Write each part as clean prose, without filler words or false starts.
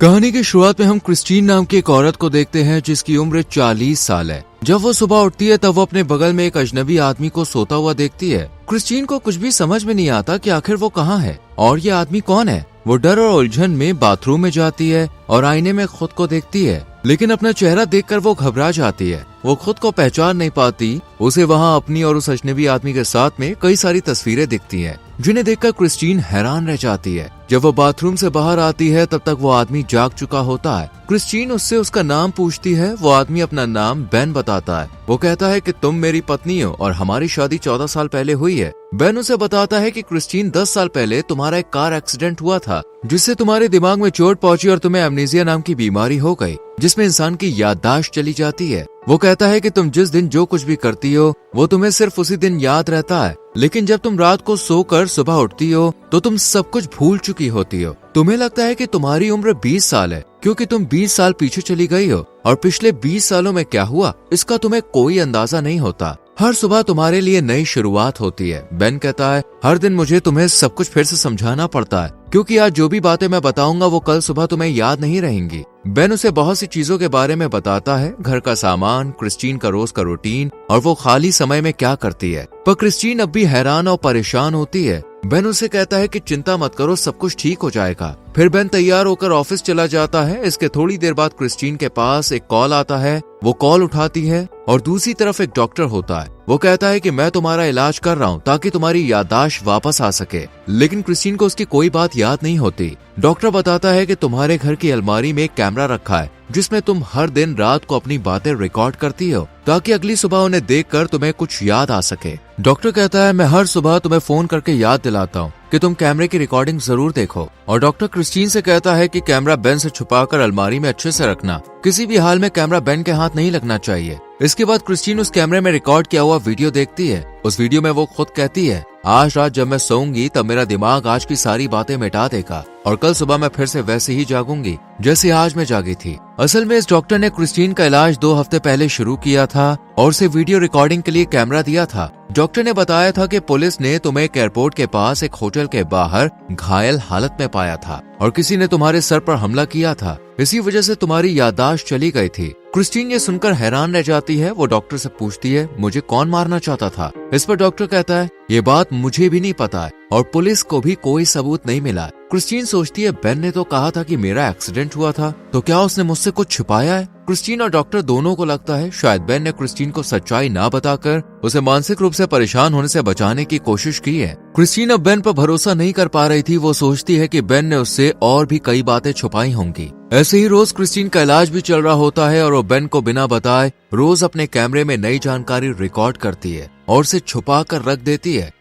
कहानी की शुरुआत में हम क्रिस्टीन नाम की एक औरत को देखते हैं जिसकी उम्र 40 साल है। जब वो सुबह उठती है तब वो अपने बगल में एक अजनबी आदमी को सोता हुआ देखती है। क्रिस्टीन को कुछ भी समझ में नहीं आता कि आखिर वो कहाँ है और ये आदमी कौन है। वो डर और उलझन में बाथरूम में जाती है और आईने में खुद को देखती है, लेकिन अपना चेहरा देखकर वो घबरा जाती है। वो खुद को पहचान नहीं पाती। उसे वहाँ अपनी और उस अजनबी आदमी के साथ में कई सारी तस्वीरें दिखती हैं, जिन्हें देखकर क्रिस्टीन हैरान रह जाती है। जब वो बाथरूम से बाहर आती है तब तक वो आदमी जाग चुका होता है। क्रिस्टीन उससे उसका नाम पूछती है। वो आदमी अपना नाम बेन बताता है। वो कहता है कि तुम मेरी पत्नी हो और हमारी शादी 14 साल पहले हुई है। बेन उसे बताता है कि क्रिस्टीन 10 साल पहले तुम्हारा एक कार एक्सीडेंट हुआ था, जिससे तुम्हारे दिमाग में चोट पहुंची और तुम्हें एमनीजिया नाम की बीमारी हो गई, जिसमें इंसान की याददाश्त चली जाती है। वो कहता है कि तुम जिस दिन जो कुछ भी करती हो वो तुम्हें सिर्फ उसी दिन याद रहता है, लेकिन जब तुम रात को सोकर सुबह उठती हो तो तुम सब कुछ भूल चुकी होती हो। तुम्हें लगता है कि तुम्हारी उम्र 20 साल है क्योंकि तुम 20 साल पीछे चली गई हो और पिछले 20 सालों में क्या हुआ इसका तुम्हें कोई अंदाजा नहीं होता। हर सुबह तुम्हारे लिए नई शुरुआत होती है। बेन कहता है, हर दिन मुझे तुम्हें सब कुछ फिर से समझाना पड़ता है क्योंकि आज जो भी बातें मैं बताऊंगा वो कल सुबह तुम्हें याद नहीं रहेंगी। बेन उसे बहुत सी चीजों के बारे में बताता है, घर का सामान, क्रिस्टीन का रोज का रूटीन और वो खाली समय में क्या करती है। पर क्रिस्टीन अब भी हैरान और परेशान होती है। बेन उसे कहता है कि चिंता मत करो, सब कुछ ठीक हो जाएगा। फिर बेन तैयार होकर ऑफिस चला जाता है। इसके थोड़ी देर बाद क्रिस्टीन के पास एक कॉल आता है। वो कॉल उठाती है और दूसरी तरफ एक डॉक्टर होता है। वो कहता है कि मैं तुम्हारा इलाज कर रहा हूँ ताकि तुम्हारी याददाश्त वापस आ सके, लेकिन क्रिस्टीन को उसकी कोई बात याद नहीं होती। डॉक्टर बताता है कि तुम्हारे घर की अलमारी में एक कैमरा रखा है जिसमें तुम हर दिन रात को अपनी बातें रिकॉर्ड करती हो ताकि अगली सुबह उन्हें देखकर तुम्हें कुछ याद आ सके। डॉक्टर कहता है, मैं हर सुबह तुम्हें फोन करके याद दिलाता हूँ कि तुम कैमरे की रिकॉर्डिंग जरूर देखो। और डॉक्टर क्रिस्टीन से कहता है कि कैमरा बेन से छुपाकर अलमारी में अच्छे से रखना, किसी भी हाल में कैमरा बेन के हाथ नहीं लगना चाहिए। इसके बाद क्रिस्टीन उस कैमरे में रिकॉर्ड किया हुआ वीडियो देखती है। उस वीडियो में वो खुद कहती है, आज रात जब मैं सोऊंगी तब मेरा दिमाग आज की सारी बातें मिटा देगा और कल सुबह मैं फिर से वैसे ही जागूंगी जैसे आज मैं जागी थी। असल में इस डॉक्टर ने क्रिस्टीन का इलाज 2 हफ्ते पहले शुरू किया था और उसे वीडियो रिकॉर्डिंग के लिए कैमरा दिया था। डॉक्टर ने बताया था कि पुलिस ने तुम्हें एक एयरपोर्ट के पास एक होटल के बाहर घायल हालत में पाया था और किसी ने तुम्हारे सर पर हमला किया था। इसी वजह से तुम्हारी याददाश्त चली गई थी। क्रिस्टीन ये सुनकर हैरान रह जाती है। वो डॉक्टर से पूछती है, मुझे कौन मारना चाहता था? इस पर डॉक्टर कहता है, ये बात मुझे भी नहीं पता है और पुलिस को भी कोई सबूत नहीं मिला। क्रिस्टीन सोचती है, बेन ने तो कहा था कि मेरा एक्सीडेंट हुआ था, तो क्या उसने मुझसे कुछ छुपाया है? क्रिस्टीन और डॉक्टर दोनों को लगता है शायद बेन ने क्रिस्टीन को सच्चाई ना बताकर उसे मानसिक रूप से परेशान होने से बचाने की कोशिश की है। क्रिस्टीन अब बेन पर भरोसा नहीं कर पा रही थी। वो सोचती है कि बेन ने उससे और भी कई बातें छुपाई होंगी। ऐसे ही रोज क्रिस्टीन का इलाज भी चल रहा होता है और वो बेन को बिना बताए रोज अपने कैमरे में नई जानकारी रिकॉर्ड करती है और उसे छुपा कर रख देती है।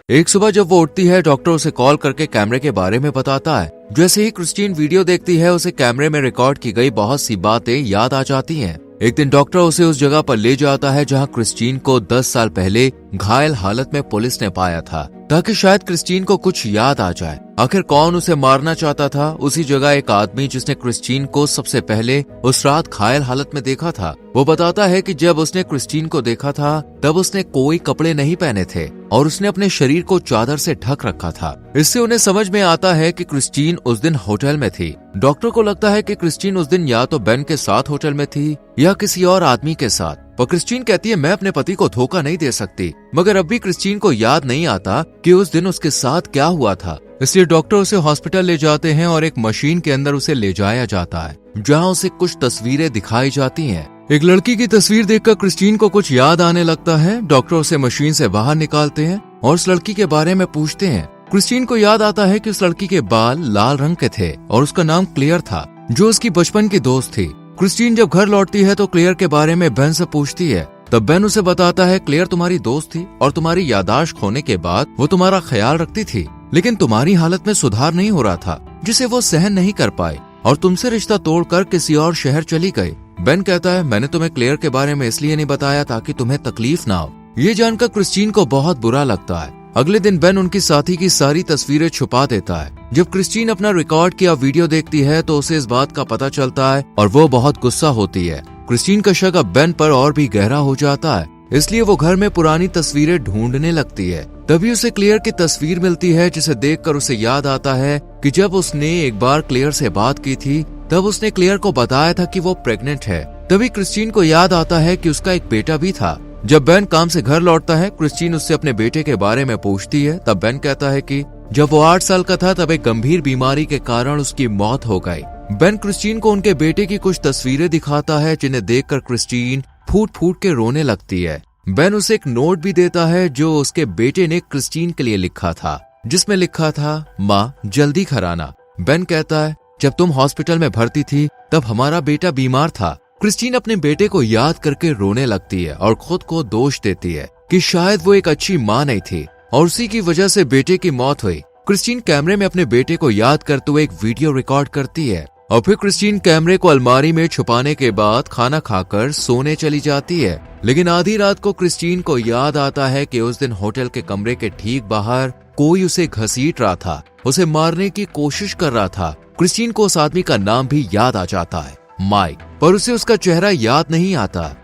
एक सुबह जब वो उठती है, डॉक्टर उसे कॉल करके कैमरे के बारे में बताता है। जैसे ही क्रिस्टीन वीडियो देखती है, उसे कैमरे में रिकॉर्ड की गई बहुत सी बातें याद आ जाती हैं। एक दिन डॉक्टर उसे उस जगह पर ले जाता है जहां क्रिस्टीन को 10 साल पहले घायल हालत में पुलिस ने पाया था, ताकि शायद क्रिस्टीन को कुछ याद आ जाए। आखिर कौन उसे मारना चाहता था? उसी जगह एक आदमी जिसने क्रिस्टीन को सबसे पहले उस रात घायल हालत में देखा था। वो बताता है कि जब उसने क्रिस्टीन को देखा था तब उसने कोई कपड़े नहीं पहने थे और उसने अपने शरीर को चादर से ढक रखा था। इससे उन्हें समझ में आता है कि क्रिस्टीन उस दिन होटल में थी। डॉक्टर को लगता है कि क्रिस्टीन उस दिन या तो बेन के साथ होटल में थी या किसी और आदमी के साथ। पर क्रिस्टीन कहती है, मैं अपने पति को धोखा नहीं दे सकती। मगर अब भी क्रिस्टीन को याद नहीं आता कि उस दिन उसके साथ क्या हुआ था। इसलिए डॉक्टर उसे हॉस्पिटल ले जाते हैं और एक मशीन के अंदर उसे ले जाया जाता है जहां उसे कुछ तस्वीरें दिखाई जाती हैं। एक लड़की की तस्वीर देखकर क्रिस्टीन को कुछ याद आने लगता है। डॉक्टर उसे मशीन से बाहर निकालते हैं और उस लड़की के बारे में पूछते हैं। क्रिस्टीन को याद आता है कि उस लड़की के बाल लाल रंग के थे और उसका नाम क्लेयर था, जो उसकी बचपन की दोस्त थी। क्रिस्टीन जब घर लौटती है तो क्लेयर के बारे में बेन से पूछती है। तब बेन उसे बताता है, क्लेयर तुम्हारी दोस्त थी और तुम्हारी याददाश्त खोने के बाद वो तुम्हारा ख्याल रखती थी, लेकिन तुम्हारी हालत में सुधार नहीं हो रहा था जिसे वो सहन नहीं कर पाई और तुमसे रिश्ता तोड़कर किसी और शहर चली गई। बेन कहता है, मैंने तुम्हें क्लेयर के बारे में इसलिए नहीं बताया ताकि तुम्हें तकलीफ ना हो। ये जानकर क्रिस्टीन को बहुत बुरा लगता है। अगले दिन बेन उनकी साथी की सारी तस्वीरें छुपा देता है। जब क्रिस्टीन अपना रिकॉर्ड किया वीडियो देखती है तो उसे इस बात का पता चलता है और वो बहुत गुस्सा होती है। क्रिस्टीन का शक अब बेन पर और भी गहरा हो जाता है। इसलिए वो घर में पुरानी तस्वीरें ढूंढने लगती है। तभी उसे क्लेयर की तस्वीर मिलती है, जिसे देखकर उसे याद आता है कि जब उसने एक बार क्लेयर से बात की थी तब उसने क्लेयर को बताया था कि वो प्रेग्नेंट है। तभी क्रिस्टीन को याद आता है कि उसका एक बेटा भी था। जब बेन काम से घर लौटता है, क्रिस्टीन उससे अपने बेटे के बारे में पूछती है। तब बेन कहता है कि जब वो 8 साल का था तब एक गंभीर बीमारी के कारण उसकी मौत हो गई। बेन क्रिस्टीन को उनके बेटे की कुछ तस्वीरें दिखाता है, जिन्हें देखकर क्रिस्टीन फूट फूट के रोने लगती है। बेन उसे एक नोट भी देता है जो उसके बेटे ने क्रिस्टीन के लिए लिखा था, जिसमें लिखा था, माँ जल्दी घर आना। बेन कहता है, जब तुम हॉस्पिटल में भर्ती थी तब हमारा बेटा बीमार था। क्रिस्टीन अपने बेटे को याद करके रोने लगती है और खुद को दोष देती है कि शायद वो एक अच्छी माँ नहीं थी और उसी की वजह से बेटे की मौत हुई। क्रिस्टीन कैमरे में अपने बेटे को याद करते हुए एक वीडियो रिकॉर्ड करती है और फिर क्रिस्टीन कैमरे को अलमारी में छुपाने के बाद खाना खाकर सोने चली जाती है। लेकिन आधी रात को क्रिस्टीन को याद आता है कि उस दिन होटल के कमरे के ठीक बाहर कोई उसे घसीट रहा था, उसे मारने की कोशिश कर रहा था। क्रिस्टीन को उस आदमी का नाम भी याद आ जाता है, माइक, पर उसे उसका चेहरा याद नहीं आता।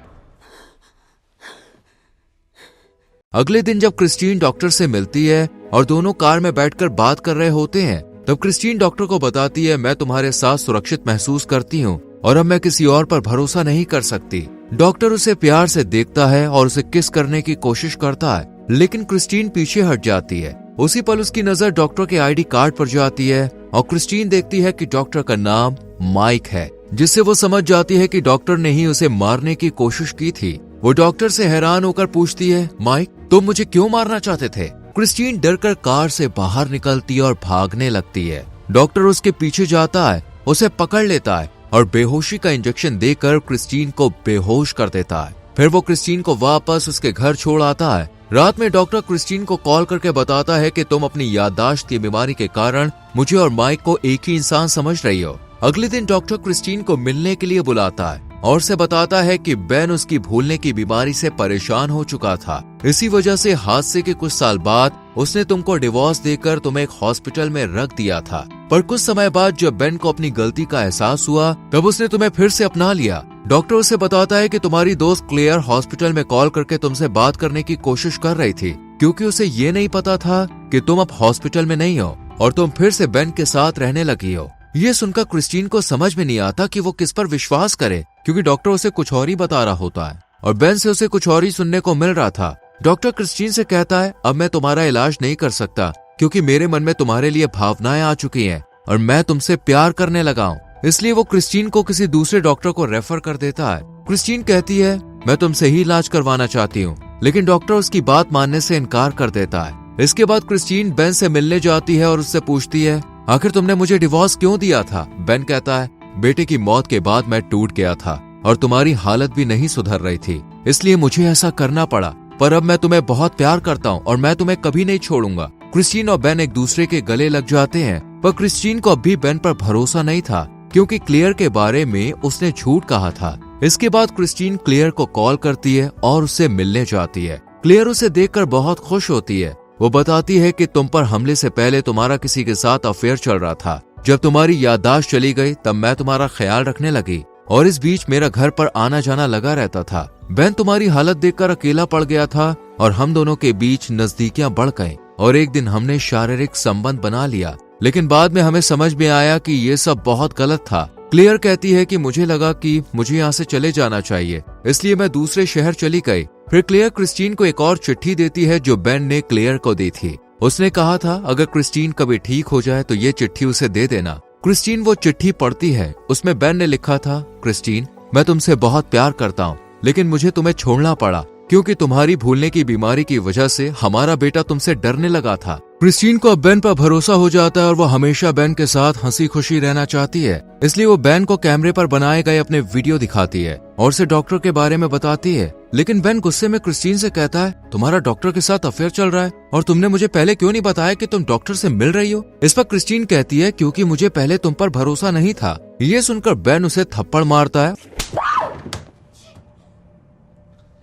अगले दिन जब क्रिस्टीन डॉक्टर से मिलती है और दोनों कार में बैठकर बात कर रहे होते हैं, तब क्रिस्टीन डॉक्टर को बताती है, मैं तुम्हारे साथ सुरक्षित महसूस करती हूँ और अब मैं किसी और पर भरोसा नहीं कर सकती। डॉक्टर उसे प्यार से देखता है और उसे किस करने की कोशिश करता है, लेकिन क्रिस्टीन पीछे हट जाती है। उसी पल उसकी नजर डॉक्टर के आईडी कार्ड पर जाती है और क्रिस्टीन देखती है कि डॉक्टर का नाम माइक है, जिससे वो समझ जाती है कि डॉक्टर ने ही उसे मारने की कोशिश की थी। वो डॉक्टर से हैरान होकर पूछती है, माइक तुम मुझे क्यों मारना चाहते थे? क्रिस्टीन डरकर कार से बाहर निकलती और भागने लगती है। डॉक्टर उसके पीछे जाता है, उसे पकड़ लेता है और बेहोशी का इंजेक्शन देकर क्रिस्टीन को बेहोश कर देता है। फिर वो क्रिस्टीन को वापस उसके घर छोड़ आता है। रात में डॉक्टर क्रिस्टीन को कॉल करके बताता है कि तुम अपनी याददाश्त की बीमारी के कारण मुझे और माइक को एक ही इंसान समझ रही हो। अगले दिन डॉक्टर क्रिस्टीन को मिलने के लिए बुलाता है और उसे बताता है कि बेन उसकी भूलने की बीमारी से परेशान हो चुका था। इसी वजह से हादसे के कुछ साल बाद उसने तुमको डिवोर्स देकर तुम्हें एक हॉस्पिटल में रख दिया था। पर कुछ समय बाद जब बेन को अपनी गलती का एहसास हुआ तब उसने तुम्हें फिर से अपना लिया। डॉक्टर उसे बताता है कि तुम्हारी दोस्त क्लेयर हॉस्पिटल में कॉल करके तुमसे बात करने की कोशिश कर रही थी, क्योंकि उसे ये नहीं पता था कि तुम अब हॉस्पिटल में नहीं हो और तुम फिर से बेन के साथ रहने लगी हो। ये सुनकर क्रिस्टीन को समझ में नहीं आता कि वो किस पर विश्वास करे, क्योंकि डॉक्टर उसे कुछ और ही बता रहा होता है और बेन से उसे कुछ और ही सुनने को मिल रहा था। डॉक्टर क्रिस्टीन से कहता है, अब मैं तुम्हारा इलाज नहीं कर सकता क्योंकि मेरे मन में तुम्हारे लिए भावनाएं आ चुकी हैं और मैं तुमसे प्यार करने लगा हूँ। इसलिए वो क्रिस्टीन को किसी दूसरे डॉक्टर को रेफर कर देता है। क्रिस्टीन कहती है, मैं तुमसे ही इलाज करवाना चाहती हूँ, लेकिन डॉक्टर उसकी बात मानने से इनकार कर देता है। इसके बाद क्रिस्टीन बेन से मिलने जाती है और उससे पूछती है, आखिर तुमने मुझे डिवोर्स क्यों दिया था? बेन कहता है, बेटे की मौत के बाद मैं टूट गया था और तुम्हारी हालत भी नहीं सुधर रही थी, इसलिए मुझे ऐसा करना पड़ा, पर अब मैं तुम्हें बहुत प्यार करता हूँ और मैं तुम्हें कभी नहीं छोड़ूंगा। क्रिस्टीन और बेन एक दूसरे के गले लग जाते हैं, पर क्रिस्टीन को अब भी बेन पर भरोसा नहीं था क्योंकि क्लेयर के बारे में उसने झूठ कहा था। इसके बाद क्रिस्टीन क्लेयर को कॉल करती है और उससे मिलने जाती है। क्लेयर उसे देखकर बहुत खुश होती है। वो बताती है कि तुम पर हमले से पहले तुम्हारा किसी के साथ अफेयर चल रहा था। जब तुम्हारी याददाश्त चली गई तब मैं तुम्हारा ख्याल रखने लगी और इस बीच मेरा घर पर आना जाना लगा रहता था। बेन तुम्हारी हालत देखकर अकेला पड़ गया था और हम दोनों के बीच नजदीकियां बढ़ गई और एक दिन हमने शारीरिक संबंध बना लिया, लेकिन बाद में हमें समझ में आया कि ये सब बहुत गलत था। क्लेयर कहती है कि मुझे लगा कि मुझे यहाँ से चले जाना चाहिए, इसलिए मैं दूसरे शहर चली गई। फिर क्लेयर क्रिस्टीन को एक और चिट्ठी देती है जो बेन ने क्लेयर को दी थी। उसने कहा था अगर क्रिस्टीन कभी ठीक हो जाए तो ये चिट्ठी उसे दे देना। क्रिस्टीन वो चिट्ठी पढ़ती है। उसमें बेन ने लिखा था, क्रिस्टीन मैं तुमसे बहुत प्यार करता हूँ, लेकिन मुझे तुम्हें छोड़ना पड़ा क्योंकि तुम्हारी भूलने की बीमारी की वजह से हमारा बेटा तुमसे डरने लगा था। क्रिस्टीन को अब बेन पर भरोसा हो जाता है और वो हमेशा बेन के साथ हंसी खुशी रहना चाहती है, इसलिए वो बेन को कैमरे पर बनाए गए अपने वीडियो दिखाती है और उसे डॉक्टर के बारे में बताती है। लेकिन बेन गुस्से में क्रिस्टीन से कहता है, तुम्हारा डॉक्टर के साथ अफेयर चल रहा है और तुमने मुझे पहले क्यों नहीं बताया कि तुम डॉक्टर से मिल रही हो? इस पर क्रिस्टीन कहती है, क्योंकि मुझे पहले तुम पर भरोसा नहीं था। ये सुनकर बेन उसे थप्पड़ मारता है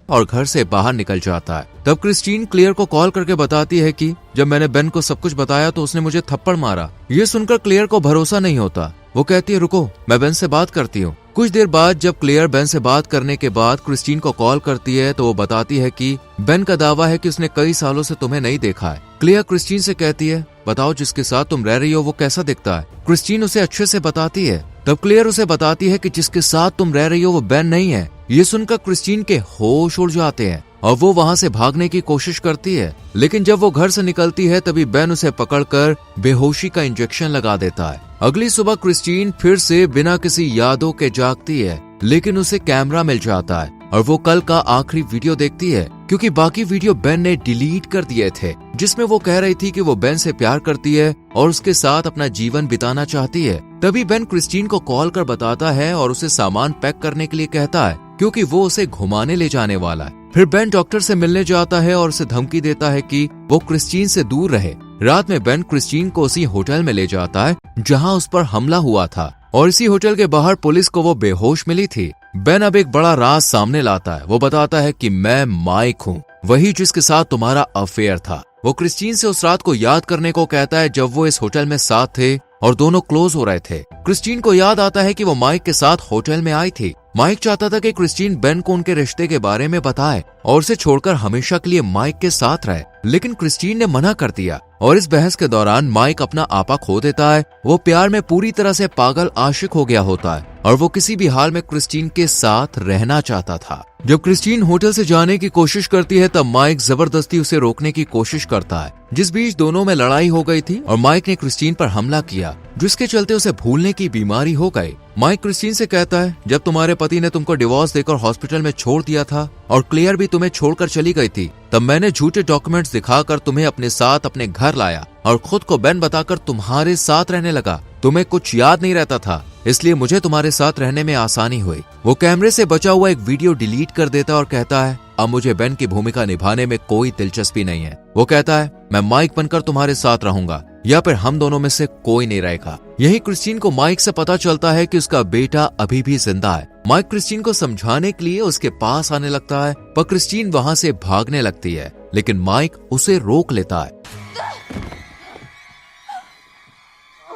और घर से बाहर निकल जाता है। तब क्रिस्टीन क्लेयर को कॉल करके बताती है कि जब मैंने बेन को सब कुछ बताया तो उसने मुझे थप्पड़ मारा। ये सुनकर क्लेयर को भरोसा नहीं होता। वो कहती है, रुको मैं बेन से बात करती हूँ। कुछ देर बाद जब क्लेयर बेन से बात करने के बाद क्रिस्टीन को कॉल करती है तो वो बताती है कि बेन का दावा है कि उसने कई सालों से तुम्हें नहीं देखा है। क्लेयर क्रिस्टीन से कहती है, बताओ जिसके साथ तुम रह रही हो वो कैसा दिखता है। क्रिस्टीन उसे अच्छे से बताती है। तब क्लेयर उसे बताती है कि जिसके साथ तुम रह रही हो वो बेन नहीं है। ये सुनकर क्रिस्टीन के होश उड़ जाते हैं और वो वहाँ से भागने की कोशिश करती है, लेकिन जब वो घर से निकलती है तभी बेन उसे पकड़कर बेहोशी का इंजेक्शन लगा देता है। अगली सुबह क्रिस्टीन फिर से बिना किसी यादों के जागती है, लेकिन उसे कैमरा मिल जाता है और वो कल का आखिरी वीडियो देखती है, क्योंकि बाकी वीडियो बेन ने डिलीट कर दिए थे, जिसमें वो कह रही थी कि वो बेन से प्यार करती है और उसके साथ अपना जीवन बिताना चाहती है। तभी बेन क्रिस्टीन को कॉल कर बताता है और उसे सामान पैक करने के लिए कहता है, क्योंकि वो उसे घुमाने ले जाने वाला है। फिर बेन डॉक्टर से मिलने जाता है और उसे धमकी देता है कि वो क्रिस्टीन से दूर रहे। रात में बेन क्रिस्टीन को उसी होटल में ले जाता है जहां उस पर हमला हुआ था, और इसी होटल के बाहर पुलिस को वो बेहोश मिली थी। बेन अब एक बड़ा राज सामने लाता है। वो बताता है कि मैं माइक हूँ, वही जिसके साथ तुम्हारा अफेयर था। वो क्रिस्टीन से उस रात को याद करने को कहता है जब वो इस होटल में साथ थे और दोनों क्लोज हो रहे थे। क्रिस्टीन को याद आता है कि वो माइक के साथ होटल में आई थी। माइक चाहता था कि क्रिस्टीन बेन को उनके रिश्ते के बारे में बताए और उसे छोड़कर हमेशा के लिए माइक के साथ रहे, लेकिन क्रिस्टीन ने मना कर दिया और इस बहस के दौरान माइक अपना आपा खो देता है। वो प्यार में पूरी तरह से पागल आशिक हो गया होता है और वो किसी भी हाल में क्रिस्टीन के साथ रहना चाहता था। जब क्रिस्टीन होटल से जाने की कोशिश करती है तब माइक जबरदस्ती उसे रोकने की कोशिश करता है, जिस बीच दोनों में लड़ाई हो गई थी और माइक ने क्रिस्टीन पर हमला किया, जिसके चलते उसे भूलने की बीमारी हो गई। माइक क्रिस्टीन से कहता है, जब तुम्हारे पति ने तुमको डिवोर्स देकर हॉस्पिटल में छोड़ दिया था और क्लेयर भी तुम्हें छोड़कर चली गई थी, तब मैंने झूठे डॉक्यूमेंट्स दिखाकर तुम्हें अपने साथ अपने घर लाया और खुद को बेन बताकर तुम्हारे साथ रहने लगा। तुम्हें कुछ याद नहीं रहता था, इसलिए मुझे तुम्हारे साथ रहने में आसानी हुई। वो कैमरे से बचा हुआ एक वीडियो डिलीट कर देता और कहता है, अब मुझे बेन की भूमिका निभाने में कोई दिलचस्पी नहीं है। वो कहता है, मैं माइक बनकर तुम्हारे साथ रहूंगा या फिर हम दोनों में से कोई नहीं रहेगा। यही क्रिस्टीन को माइक से पता चलता है कि उसका बेटा अभी भी जिंदा है। माइक क्रिस्टीन को समझाने के लिए उसके पास आने लगता है, पर क्रिस्टीन वहां से भागने लगती है, लेकिन माइक उसे रोक लेता है।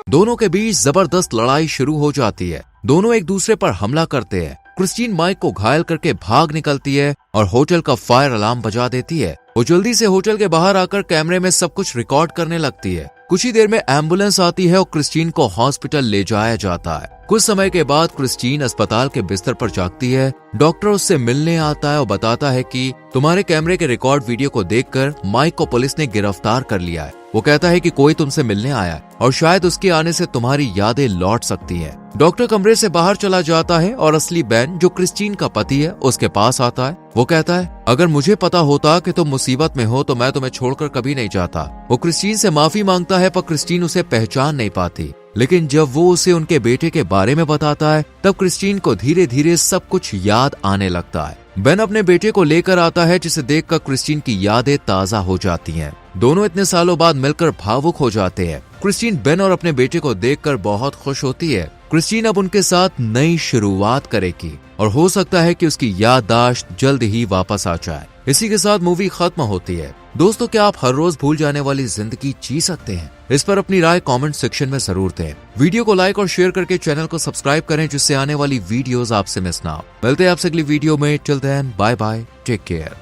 दोनों के बीच जबरदस्त लड़ाई शुरू हो जाती है। दोनों एक दूसरे पर हमला करते हैं। क्रिस्टीन माइक को घायल करके भाग निकलती है और होटल का फायर अलार्म बजा देती है। वो जल्दी से होटल के बाहर आकर कैमरे में सब कुछ रिकॉर्ड करने लगती है। कुछ ही देर में एम्बुलेंस आती है और क्रिस्टीन को हॉस्पिटल ले जाया जाता है। कुछ समय के बाद क्रिस्टीन अस्पताल के बिस्तर पर जागती है। डॉक्टर उससे मिलने आता है और बताता है कि तुम्हारे कैमरे के रिकॉर्ड वीडियो को देखकर माइक को पुलिस ने गिरफ्तार कर लिया है। वो कहता है कि कोई तुमसे मिलने आया और शायद उसके आने से तुम्हारी यादें लौट सकती हैं। डॉक्टर कमरे से बाहर चला जाता है और असली बेन, जो क्रिस्टीन का पति है, उसके पास आता है। वो कहता है, अगर मुझे पता होता कि तुम मुसीबत में हो तो मैं तुम्हें छोड़कर कभी नहीं जाता। वो क्रिस्टीन से माफी मांगता है, पर क्रिस्टीन उसे पहचान नहीं पाती। लेकिन जब वो उसे उनके बेटे के बारे में बताता है तब क्रिस्टीन को धीरे धीरे सब कुछ याद आने लगता है। बेन अपने बेटे को लेकर आता है, जिसे देखकर क्रिस्टीन की यादें ताजा हो जाती हैं। दोनों इतने सालों बाद मिलकर भावुक हो जाते हैं। क्रिस्टीन बेन और अपने बेटे को देखकर बहुत खुश होती है। क्रिस्टीन अब उनके साथ नई शुरुआत करेगी और हो सकता है कि उसकी याददाश्त जल्द ही वापस आ जाए। इसी के साथ मूवी खत्म होती है। दोस्तों, क्या आप हर रोज भूल जाने वाली जिंदगी जी सकते हैं? इस पर अपनी राय कमेंट सेक्शन में जरूर दें। वीडियो को लाइक और शेयर करके चैनल को सब्सक्राइब करें, जिससे आने वाली वीडियोस आपसे मिस ना हो। मिलते हैं आपसे अगली वीडियो में। Till then, bye bye, take care.